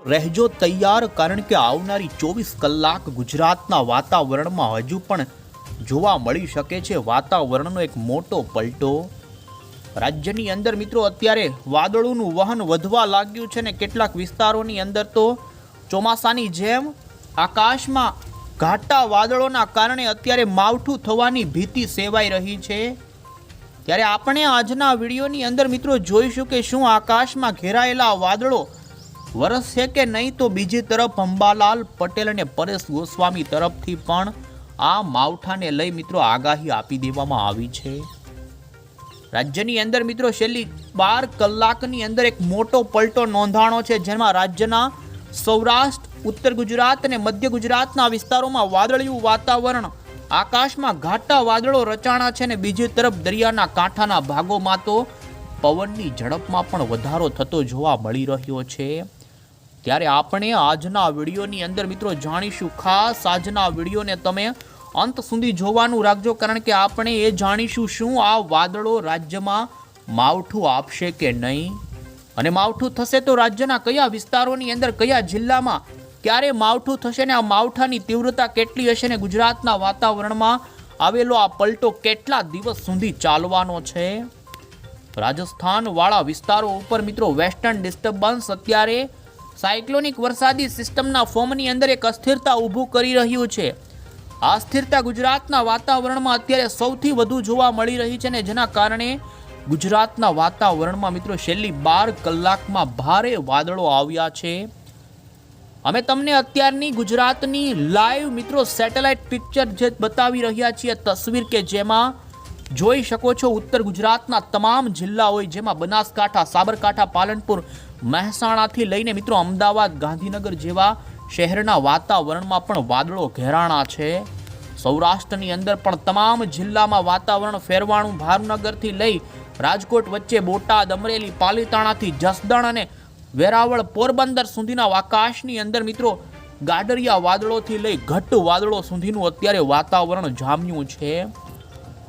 રહેજો તૈયાર, કારણ કે આવનારી 24 કલાક ગુજરાતના વાતાવરણમાં હજુ પણ જોવા મળી શકે છે વાતાવરણનો એક મોટો પલટો। રાજ્યની અંદર મિત્રો અત્યારે વાદળોનું વહન વધવા લાગ્યું છે ને કેટલાક વિસ્તારોની અંદર તો ચોમાસાની જેમ આકાશમાં ઘાટા વાદળોના કારણે અત્યારે માવઠું થવાની ભીતિ સેવાઈ રહી છે। ત્યારે આપણે આજના વિડીયોની અંદર મિત્રો જોઈશું કે શું આકાશમાં ઘેરાયેલા વાદળો વરસશે કે નહીં, તો બીજી તરફ અંબાલાલ પટેલ અને પરેશ ગોસ્વામી તરફથી પણ આ માવઠાને લઈ મિત્રો આગાહી આપી દેવામાં આવી છે। રાજ્યની અંદર મિત્રો છેલ્લી 12 કલાકની અંદર એક મોટો પલટો નોંધાણો છે, જેમાં રાજ્યના સૌરાષ્ટ્ર, ઉત્તર ગુજરાત અને મધ્ય ગુજરાતના વિસ્તારોમાં વાદળિયું વાતાવરણ, આકાશમાં ઘાટા વાદળો રચાણા છે અને બીજી તરફ દરિયાના કાંઠાના ભાગોમાં તો પવનની ઝડપમાં પણ વધારો થતો જોવા મળી રહ્યો છે। ત્યારે આપણે આજના વિડીયોની અંદર મિત્રો જાણીશું, ખાસ આજના વિડીયોને તમે અંત સુધી જોવાનું રાખજો, કારણ કે આપણે એ જાણીશું શું આ વાદળો રાજ્યમાં માવઠું આપશે કે નહીં, અને માવઠું થશે તો રાજ્યના કયા વિસ્તારોની અંદર, કયા જિલ્લામાં ક્યારે માવઠું થશે ને આ માવઠાની તીવ્રતા કેટલી હશે ને ગુજરાતના વાતાવરણમાં આવેલો આ પલટો કેટલા દિવસ સુધી ચાલવાનો છે। રાજસ્થાન વાળા વિસ્તારો ઉપર મિત્રો વેસ્ટર્ન ડિસ્ટર્બન્સ અત્યારે સાયક્લોનિક વરસાદી સિસ્ટમના ફોર્મની અંદર એક અસ્થિરતા ઊભું કરી રહ્યું છે। આ અસ્થિરતા ગુજરાતના વાતાવરણમાં અત્યારે સૌથી વધુ જોવા મળી રહી છે ને જેના કારણે ગુજરાતના વાતાવરણમાં મિત્રો છેલ્લી 12 કલાકમાં ભારે વાદળો આવ્યા છે। અમે તમને અત્યારની ગુજરાતની લાઈવ મિત્રો સેટેલાઇટ પિક્ચર જે બતાવી રહ્યા છીએ, તસવીર કે જેમાં જોઈ શકો છો ઉત્તર ગુજરાતના તમામ જિલ્લા હોય, જેમાં બનાસકાંઠા, સાબરકાંઠા, પાલનપુર, મહેસાણાથી લઈને મિત્રો અમદાવાદ, ગાંધીનગર જેવા શહેરના વાતાવરણમાં પણ વાદળો ઘેરાણા છે। સૌરાષ્ટ્રની અંદર પણ તમામ જિલ્લામાં વાતાવરણ ફેરવાણું, ભાવનગરથી લઈ રાજકોટ વચ્ચે બોટાદ, અમરેલી, પાલીતાણાથી જસદણ અને વેરાવળ, પોરબંદર સુધીના આકાશની અંદર મિત્રો ગાડરિયા વાદળોથી લઈ ઘટ્ટ વાદળો સુધીનું અત્યારે વાતાવરણ જામ્યું છે।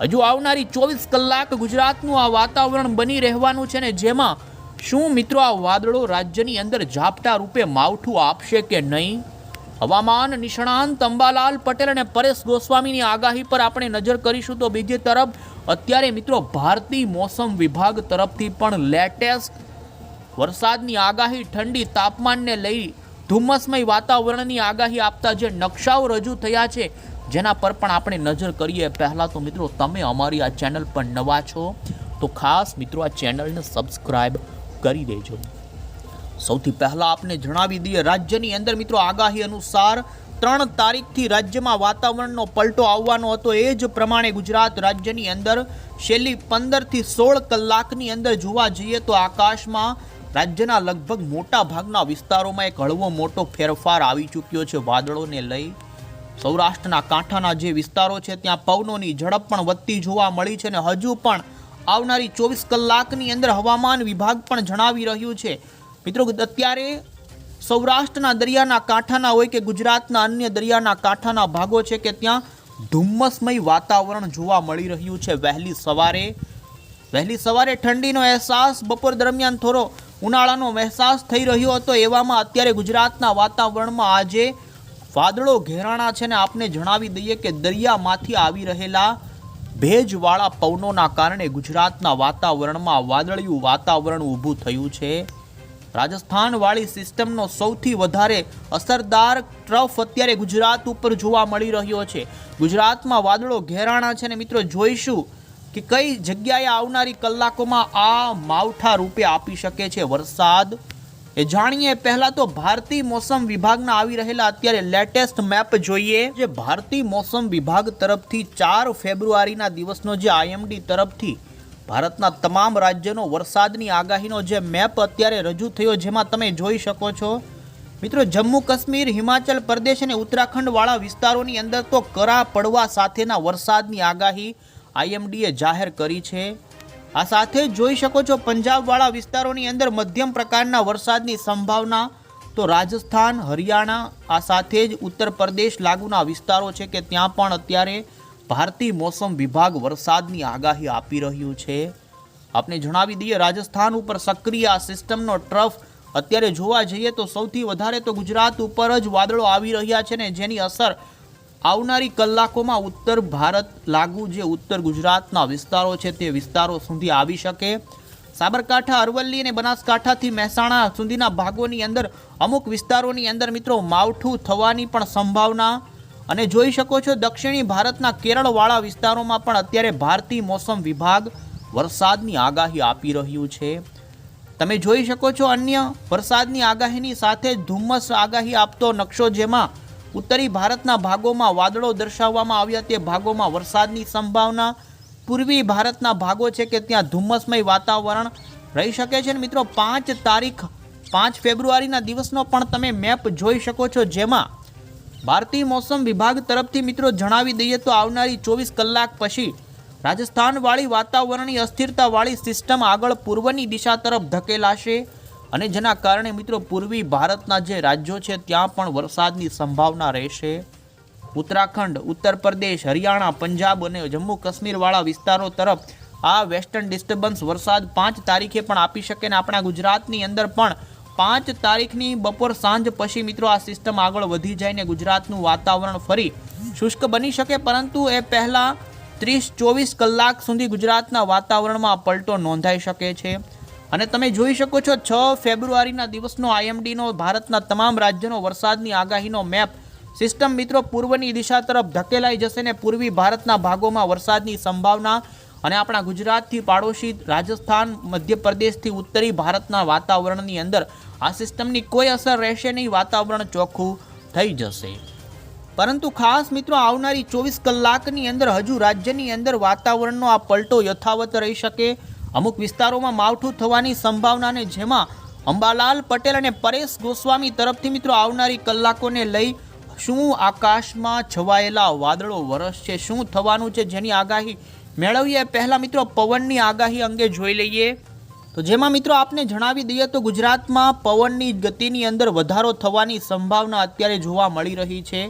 હજુ આવનારી 24 કલાક ગુજરાતનું આ વાતાવરણ બની રહેવાનું છે ને જેમાં શું મિત્રો આ વાદળો રાજ્યની અંદર ઝાપટા રૂપે માવઠું આપશે કે નહીં। હવામાન નિષ્ણાંત અંબાલાલ પટેલ અને પરેશ ગોસ્વામીની આગાહી પર આપણે નજર કરીશું તો બીજી તરફ અત્યારે મિત્રો ભારતીય મોસમ વિભાગ તરફથી પણ લેટેસ્ટ વરસાદની આગાહી, ઠંડી, તાપમાનને લઈ ધુમ્મસમય વાતાવરણની આગાહી આપતા જે નકશાઓ રજૂ થયા છે, જેના પર પણ આપણે નજર કરીએ। પહેલાં તો મિત્રો તમે અમારી આ ચેનલ પર નવા છો તો ખાસ મિત્રો આ ચેનલને સબસ્ક્રાઈબ કરી દેજો। સૌથી પહેલાં આપને જણાવી દઈએ, રાજ્યની અંદર મિત્રો આગાહી અનુસાર 3 તારીખથી રાજ્યમાં વાતાવરણનો પલટો આવવાનો હતો, એ જ પ્રમાણે ગુજરાત રાજ્યની અંદર છેલ્લી 15 થી 16 કલાકની અંદર જોવા જઈએ તો આકાશમાં રાજ્યના લગભગ મોટા ભાગના વિસ્તારોમાં એક હળવો મોટો ફેરફાર આવી ચૂક્યો છે વાદળોને લઈ। સૌરાષ્ટ્રના કાંઠાના જે વિસ્તારો છે ત્યાં પવનોની ઝડપ પણ વધતી જોવા મળી છે અને હજુ પણ આવનારી 24 કલાકની અંદર હવામાન વિભાગ પણ જણાવી રહ્યું છે મિત્રો અત્યારે સૌરાષ્ટ્રના દરિયાના કાંઠાના હોય કે ગુજરાતના અન્ય દરિયાના કાંઠાના ભાગો છે કે ત્યાં ધુમ્મસમય વાતાવરણ જોવા મળી રહ્યું છે। વહેલી સવારે ઠંડીનો અહેસાસ, બપોર દરમિયાન થોડો ઉનાળાનો અહેસાસ થઈ રહ્યો હતો, એવામાં અત્યારે ગુજરાતના વાતાવરણમાં આજે વાદળો ઘેરાણા છે ને આપને જણાવી દઈએ કે દરિયામાંથી આવી રહેલા ભેજવાળા પવનોના કારણે ગુજરાતના વાતાવરણમાં વાદળિયું વાતાવરણ ઊભું થયું છે। રાજસ્થાન વાળી સિસ્ટમનો સૌથી વધારે અસરદાર ટ્રફ અત્યારે ગુજરાત ઉપર જોવા મળી રહ્યો છે। ગુજરાતમાં વાદળો ઘેરાણા છે ને મિત્રો જોઈશું કે કઈ જગ્યાએ આવનારી કલાકોમાં આ માવઠા રૂપે આપી શકે છે વરસાદ, એ જાણીએ। પહેલા તો ભારતીય મોસમ વિભાગના આવી રહેલા અત્યારે લેટેસ્ટ મેપ જોઈએ, જે ભારતીય મોસમ વિભાગ તરફથી 4 ફેબ્રુઆરીના દિવસનો જે આઈએમડી તરફથી ભારતના તમામ રાજ્યનો વરસાદની આગાહીનો જે મેપ અત્યારે રજૂ થયો, જેમાં તમે જોઈ શકો છો મિત્રો જમ્મુ કાશ્મીર, હિમાચલ પ્રદેશ અને ઉત્તરાખંડ વાળા વિસ્તારોની અંદર તો કરા પડવા સાથેના વરસાદની આગાહી આઈએમડીએ જાહેર કરી છે। આ સાથે જોઈ શકો છો પંજાબ વાળા વિસ્તારોની અંદર મધ્યમ પ્રકારના વરસાદની સંભાવના, તો રાજસ્થાન, હરિયાણા, આ સાથે જ ઉત્તર પ્રદેશ લાગુના વિસ્તારો છે કે ત્યાં પણ અત્યારે ભારતીય મોસમ વિભાગ વરસાદની આગાહી આપી રહ્યું છે। આપને જણાવી દઈએ, રાજસ્થાન ઉપર સક્રિય આ સિસ્ટમનો ટ્રફ અત્યારે જોવા જઈએ તો સૌથી વધારે તો ગુજરાત ઉપર જ વાદળો આવી રહ્યા છે ને જેની અસર આવનારી કલાકોમાં ઉત્તર ભારત લાગુ જે ઉત્તર ગુજરાતના વિસ્તારો છે તે વિસ્તારો સુધી આવી શકે। સાબરકાંઠા, અરવલ્લી અને બનાસકાંઠાથી મહેસાણા સુધીના ભાગોની અંદર અમુક વિસ્તારોની અંદર મિત્રો માવઠું થવાની પણ સંભાવના। અને જોઈ શકો છો દક્ષિણી ભારતના કેરળવાળા વિસ્તારોમાં પણ અત્યારે ભારતીય મોસમ વિભાગ વરસાદની આગાહી આપી રહ્યું છે। તમે જોઈ શકો છો અન્ય વરસાદની આગાહીની સાથે ધુમ્મસ આગાહી આપતો નકશો, જેમાં ઉત્તરી ભારતના ભાગોમાં વાદળો દર્શાવવામાં આવ્યા, તે ભાગોમાં વરસાદની સંભાવના। પૂર્વી ભારતના ભાગો છે કે ત્યાં ધુમ્મસમય વાતાવરણ રહી શકે છે। મિત્રો 5 ફેબ્રુઆરીના દિવસનો પણ તમે મેપ જોઈ શકો છો, જેમાં ભારતીય મોસમ વિભાગ તરફથી મિત્રો જણાવી દઈએ તો આવનારી 24 કલાક પછી રાજસ્થાનવાળી વાતાવરણની અસ્થિરતાવાળી સિસ્ટમ આગળ પૂર્વની દિશા તરફ ધકેલાશે અને જેના કારણે મિત્રો પૂર્વી ભારતના જે રાજ્યો છે ત્યાં પણ વરસાદની સંભાવના રહેશે। ઉત્તરાખંડ, ઉત્તર પ્રદેશ, હરિયાણા, પંજાબ અને જમ્મુ કાશ્મીરવાળા વિસ્તારો તરફ આ વેસ્ટર્ન ડિસ્ટર્બન્સ વરસાદ 5 તારીખે પણ આપી શકે અને આપણા ગુજરાતની અંદર પણ 5 તારીખની બપોર સાંજ પછી મિત્રો આ સિસ્ટમ આગળ વધી જાય ને ગુજરાતનું વાતાવરણ ફરી શુષ્ક બની શકે, પરંતુ એ પહેલાં 30-24 કલાક સુધી ગુજરાતના વાતાવરણમાં પલટો નોંધાઈ શકે છે। અને તમે જોઈ શકો છો 6 ફેબ્રુઆરીના દિવસનો IMDનો ભારતના તમામ રાજ્યોનો વરસાદની આગાહીનો મેપ સિસ્ટમ મિત્રો પૂર્વની દિશા તરફ ધકેલાઈ જશે ને પૂર્વી ભારતના ભાગોમાં વરસાદની સંભાવના અને આપણા ગુજરાતથી પાડોશી રાજસ્થાન, મધ્યપ્રદેશથી ઉત્તરી ભારતના વાતાવરણની અંદર આ સિસ્ટમની કોઈ અસર રહેશે નહીં, વાતાવરણ ચોખ્ખું થઈ જશે। પરંતુ ખાસ મિત્રો આવનારી 24 કલાકની અંદર હજુ રાજ્યની અંદર વાતાવરણનો આ પલટો યથાવત રહી શકે। અમુક વિસ્તારોમાં માવઠું થવાની સંભાવનાને જેમાં અંબાલાલ પટેલ અને પરેશ ગોસ્વામી તરફથી મિત્રો આવનારી કલાકોને લઈ શું આકાશમાં છવાયેલા વાદળો વરસશે, શું થવાનું છે જેની આગાહી મેળવીએ પહેલાં મિત્રો પવનની આગાહી અંગે જોઈ લઈએ। તો જેમાં મિત્રો આપને જણાવી દઈએ તો ગુજરાતમાં પવનની ગતિની અંદર વધારો થવાની સંભાવના અત્યારે જોવા મળી રહી છે।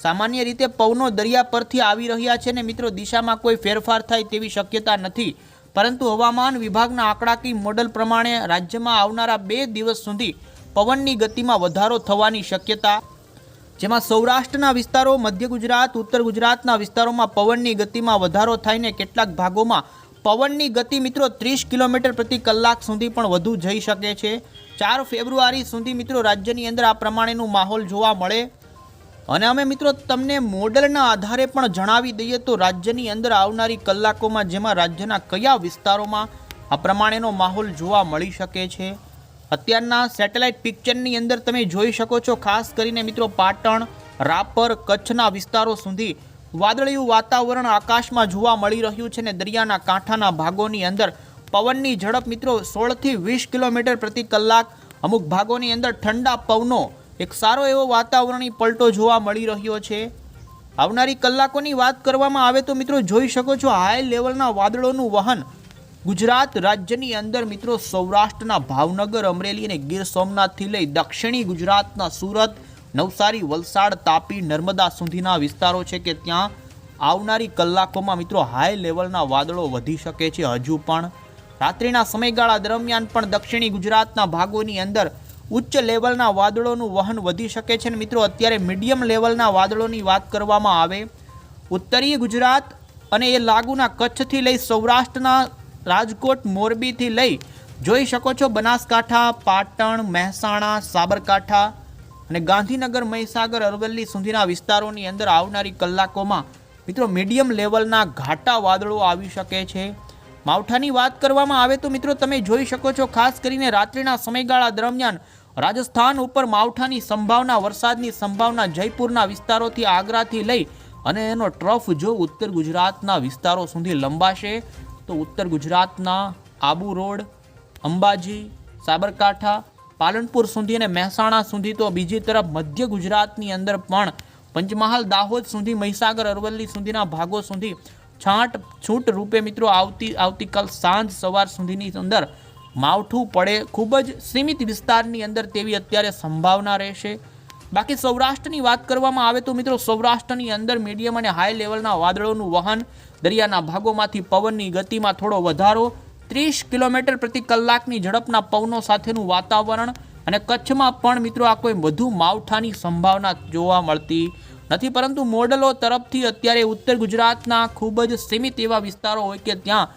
સામાન્ય રીતે પવનો દરિયા પરથી આવી રહ્યા છે ને મિત્રો દિશામાં કોઈ ફેરફાર થાય તેવી શક્યતા નથી, પરંતુ હવામાન વિભાગના આંકડાકીય મોડલ પ્રમાણે રાજ્યમાં આવનારા 2 દિવસ સુધી પવનની ગતિમાં વધારો થવાની શક્યતા, જેમાં સૌરાષ્ટ્રના વિસ્તારો, મધ્ય ગુજરાત, ઉત્તર ગુજરાતના વિસ્તારોમાં પવનની ગતિમાં વધારો થઈને કેટલાક ભાગોમાં પવનની ગતિ મિત્રો 30 કિલોમીટર પ્રતિ કલાક સુધી પણ વધુ જઈ શકે છે। 4 ફેબ્રુઆરી સુધી મિત્રો રાજ્યની અંદર આ પ્રમાણેનું માહોલ જોવા મળે અને અમે મિત્રો તમને મોડલના આધારે પણ જણાવી દઈએ તો રાજ્યની અંદર આવનારી કલાકોમાં જેમાં રાજ્યના કયા વિસ્તારોમાં આ પ્રમાણેનો માહોલ જોવા મળી શકે છે। અત્યારના સેટેલાઇટ પિક્ચરની અંદર તમે જોઈ શકો છો, ખાસ કરીને મિત્રો પાટણ, રાપર, કચ્છના વિસ્તારો સુધી વાદળિયું વાતાવરણ આકાશમાં જોવા મળી રહ્યું છે ને દરિયાના કાંઠાના ભાગોની અંદર પવનની ઝડપ મિત્રો 16થી 20 કિલોમીટર પ્રતિ કલાક, અમુક ભાગોની અંદર ઠંડા પવનો, એક સારો એવો વાતાવરણી પલટો જોવા મળી રહ્યો છે। આવનારી કલાકોની વાત કરવામાં આવે તો મિત્રો જોઈ શકો છો હાઈ લેવલના વાદળોનું વહન ગુજરાત રાજ્યની અંદર મિત્રો સૌરાષ્ટ્રના ભાવનગર, અમરેલી અને ગીર સોમનાથથી લઈ દક્ષિણી ગુજરાતના સુરત, નવસારી, વલસાડ, તાપી, નર્મદા સુધીના વિસ્તારો છે કે ત્યાં આવનારી કલાકોમાં મિત્રો હાઈ લેવલના વાદળો વધી શકે છે। હજુ પણ રાત્રિના સમયગાળા દરમિયાન પણ દક્ષિણી ગુજરાતના ભાગોની અંદર ઉચ્ચ લેવલના વાદળોનું વહન વધી શકે છે અને મિત્રો અત્યારે મીડિયમ લેવલના વાદળોની વાત કરવામાં આવે ઉત્તરીય ગુજરાત અને એ લાગુના કચ્છથી લઈ સૌરાષ્ટ્રના રાજકોટ, મોરબીથી લઈ જોઈ શકો છો બનાસકાંઠા, પાટણ, મહેસાણા, સાબરકાંઠા અને ગાંધીનગર, મહીસાગર, અરવલ્લી સુધીના વિસ્તારોની અંદર આવનારી કલાકોમાં મિત્રો મીડિયમ લેવલના ઘાટા વાદળો આવી શકે છે। માવઠાની વાત કરવામાં આવે તો મિત્રો તમે જોઈ શકો છો ખાસ કરીને રાત્રિના સમયગાળા દરમિયાન રાજસ્થાન ઉપર માવઠાની સંભાવના, વરસાદની સંભાવના જયપુરના વિસ્તારોથી, આગ્રાથી લઈ અને એનો ટ્રફ જો ઉત્તર ગુજરાતના વિસ્તારો સુધી લંબાશે તો ઉત્તર ગુજરાતના આબુ રોડ, અંબાજી, સાબરકાંઠા, પાલનપુર સુધી અને મહેસાણા સુધી, તો બીજી તરફ મધ્ય ગુજરાતની અંદર પણ પંચમહાલ, દાહોદ સુધી, મહીસાગર, અરવલ્લી સુધીના ભાગો સુધી છૂટ રૂપે મિત્રો આવતીકાલ સાંજ સવાર સુધીની અંદર માવઠું પડે, ખૂબ જ સીમિત વિસ્તારની અંદર તેવી અત્યારે સંભાવના રહેશે। બાકી સૌરાષ્ટ્રની વાત કરવામાં આવે તો મિત્રો સૌરાષ્ટ્રની અંદર મીડિયમ અને હાઈ લેવલના વાદળોનું વહન, દરિયાના ભાગોમાંથી પવનની ગતિમાં થોડો વધારો, 30 કિલોમીટર પ્રતિ કલાકની ઝડપના પવનો સાથેનું વાતાવરણ અને કચ્છમાં પણ મિત્રો આ કોઈ વધુ માવઠાની સંભાવના જોવા મળતી નથી, પરંતુ મોડલો તરફથી અત્યારે ઉત્તર ગુજરાતના ખૂબ જ સીમિત એવા વિસ્તારો હોય કે ત્યાં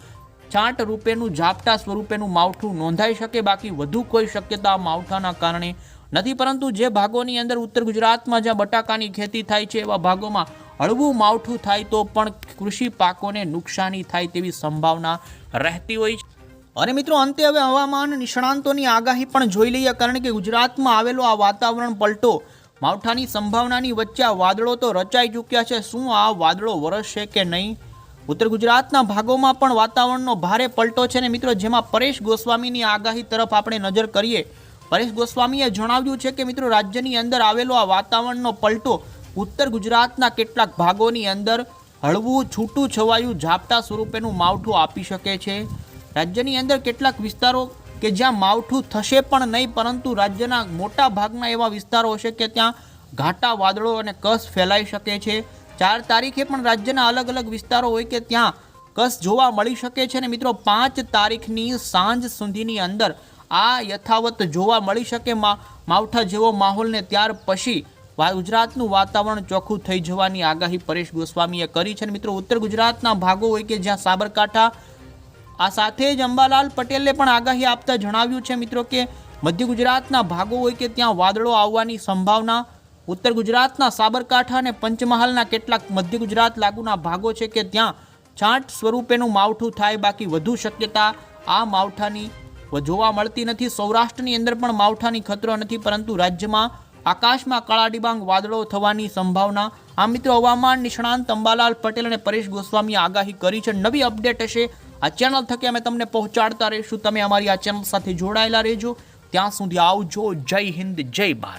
છાંટ રૂપેનું ઝાપટા સ્વરૂપેનું માવઠું નોંધાઈ શકે, બાકી વધુ કોઈ શક્યતા માવઠાના કારણે નથી. પરંતુ જે ભાગોની અંદર ઉત્તર ગુજરાતમાં જ્યાં બટાકાની ખેતી થાય છે એવા ભાગોમાં હળવું માવઠું થાય તો પણ કૃષિ પાકોને નુકસાની થાય તેવી સંભાવના રહેતી હોય છે. અને મિત્રો અંતે હવે હવામાન નિષ્ણાંતોની આગાહી પણ જોઈ લઈએ, કારણ કે ગુજરાતમાં આવેલો આ વાતાવરણ પલટો માવઠાની સંભાવનાની વચ્ચે આ વાદળો તો રચાઈ ચૂક્યા છે. શું આ વાદળો વરસશે કે નહીં? ઉત્તર ગુજરાતના ભાગોમાં પણ વાતાવરણનો ભારે પલટો છે ને મિત્રો, જેમાં પરેશ ગોસ્વામીની આગાહી તરફ આપણે નજર કરીએ. પરેશ ગોસ્વામીએ જણાવ્યું છે કે મિત્રો રાજ્યની અંદર આવેલો આ વાતાવરણનો પલટો ઉત્તર ગુજરાતના કેટલાક ભાગોની અંદર હળવું છૂટું છવાયું ઝાપટા સ્વરૂપેનું માવઠું આપી શકે છે. રાજ્યની અંદર કેટલાક વિસ્તારો કે જ્યાં માવઠું થશે પણ નહીં, પરંતુ રાજ્યના મોટા ભાગના એવા વિસ્તારો હશે કે ત્યાં ઘાટા વાદળો અને કસ ફેલાઈ શકે છે. 4 તારીખે પણ રાજ્યના અલગ અલગ વિસ્તારો હોય કે ત્યાં કસ જોવા મળી શકે છે. ને મિત્રો 5 તારીખની સાંજ સુધીની અંદર આ યથાવત જોવા મળી શકે માવઠા જેવો માહોલ, ને ત્યાર પછી ગુજરાતનું વાતાવરણ ચોખ્ખું થઈ જવાની આગાહી પરેશ ગોસ્વામીએ કરી છે. મિત્રો ઉત્તર ગુજરાતના ભાગો હોય કે જ્યાં સાબરકાંઠા, આ સાથે જ અંબાલાલ પટેલે પણ આગાહી આપતા જણાવ્યું છે મિત્રો કે મધ્ય ગુજરાતના ભાગો હોય કે ત્યાં વાદળો આવવાની સંભાવના. ઉત્તર ગુજરાતના સાબરકાંઠા અને પંચમહાલના કેટલાક મધ્ય ગુજરાત લાગુના ભાગો છે કે ત્યાં છાંટ સ્વરૂપેનું માવઠું થાય, બાકી વધુ શક્યતા આ માવઠાની જોવા મળતી નથી. સૌરાષ્ટ્રની અંદર પણ માવઠાની ખતરો નથી, પરંતુ રાજ્યમાં આકાશમાં કાળા ડિબાંગ વાદળો થવાની સંભાવના. આ મિત્રો હવામાન નિષ્ણાંત અંબાલાલ પટેલ અને પરેશ ગોસ્વામીએ આગાહી કરી છે. નવી અપડેટ હશે આ ચેનલ થકી અમે તમને પહોંચાડતા રહીશું. તમે અમારી આ ચેનલ સાથે જોડાયેલા રહેજો. ત્યાં સુધી આવજો. જય હિન્દ, જય ભારત.